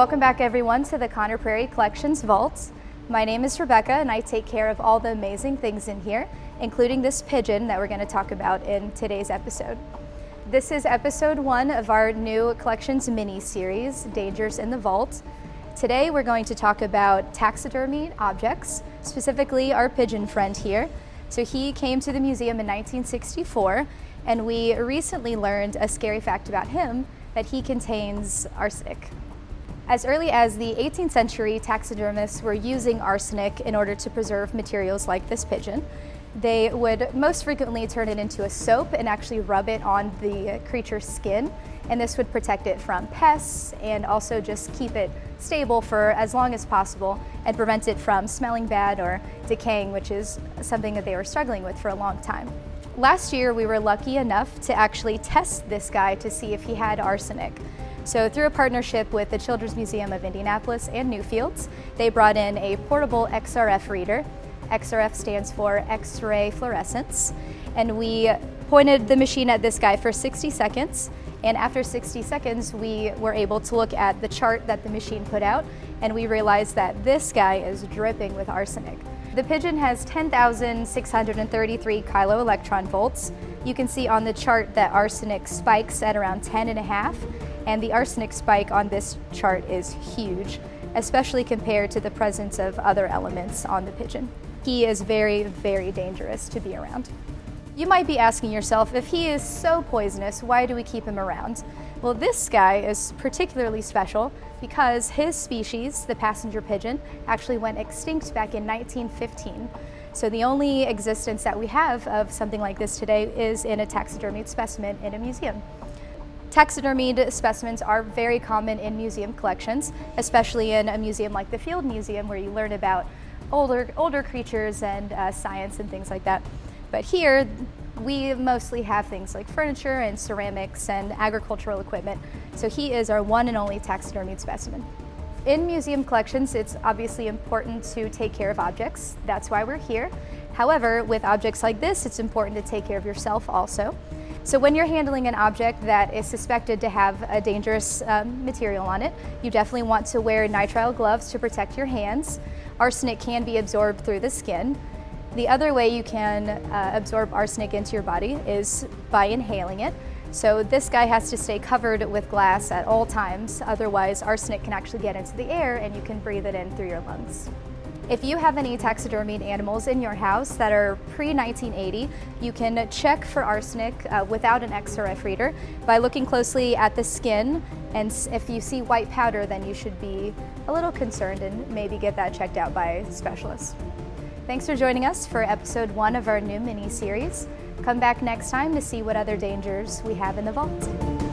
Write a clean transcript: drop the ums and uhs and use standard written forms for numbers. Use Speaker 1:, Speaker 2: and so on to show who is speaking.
Speaker 1: Welcome back everyone to the Prairie Collections Vault. My name is Rebecca and I take care of all the amazing things in here, including this pigeon that we're going to talk about in today's episode. This is episode 1 of our new collections mini-series, Dangers in the Vault. Today we're going to talk about taxidermy objects, specifically our pigeon friend here. So he came to the museum in 1964 and we recently learned a scary fact about him, that he contains arsenic. As early as the 18th century, taxidermists were using arsenic in order to preserve materials like this pigeon. They would most frequently turn it into a soap and actually rub it on the creature's skin, and this would protect it from pests and also just keep it stable for as long as possible and prevent it from smelling bad or decaying, which is something that they were struggling with for a long time. Last year, we were lucky enough to actually test this guy to see if he had arsenic. So through a partnership with the Children's Museum of Indianapolis and Newfields, they brought in a portable XRF reader. XRF stands for X-ray fluorescence. And we pointed the machine at this guy for 60 seconds. And after 60 seconds, we were able to look at the chart that the machine put out, and we realized that this guy is dripping with arsenic. The pigeon has 10,633 kilo-electron volts. You can see on the chart that arsenic spikes at around 10.5, and the arsenic spike on this chart is huge, especially compared to the presence of other elements on the pigeon. He is very, very dangerous to be around. You might be asking yourself, if he is so poisonous, why do we keep him around? Well, this guy is particularly special because his species, the passenger pigeon, actually went extinct back in 1915. So the only existence that we have of something like this today is in a taxidermied specimen in a museum. Taxidermied specimens are very common in museum collections, especially in a museum like the Field Museum, where you learn about older creatures and science and things like that. But here, we mostly have things like furniture and ceramics and agricultural equipment, so he is our one and only taxidermied specimen. In museum collections, it's obviously important to take care of objects. That's why we're here. However, with objects like this, it's important to take care of yourself also. So when you're handling an object that is suspected to have a dangerous material on it, you definitely want to wear nitrile gloves to protect your hands. Arsenic can be absorbed through the skin. The other way you can absorb arsenic into your body is by inhaling it. So this guy has to stay covered with glass at all times, otherwise arsenic can actually get into the air and you can breathe it in through your lungs. If you have any taxidermied animals in your house that are pre-1980, you can check for arsenic without an XRF reader by looking closely at the skin, and if you see white powder, then you should be a little concerned and maybe get that checked out by a specialist. Thanks for joining us for episode 1 of our new mini-series. Come back next time to see what other dangers we have in the vault.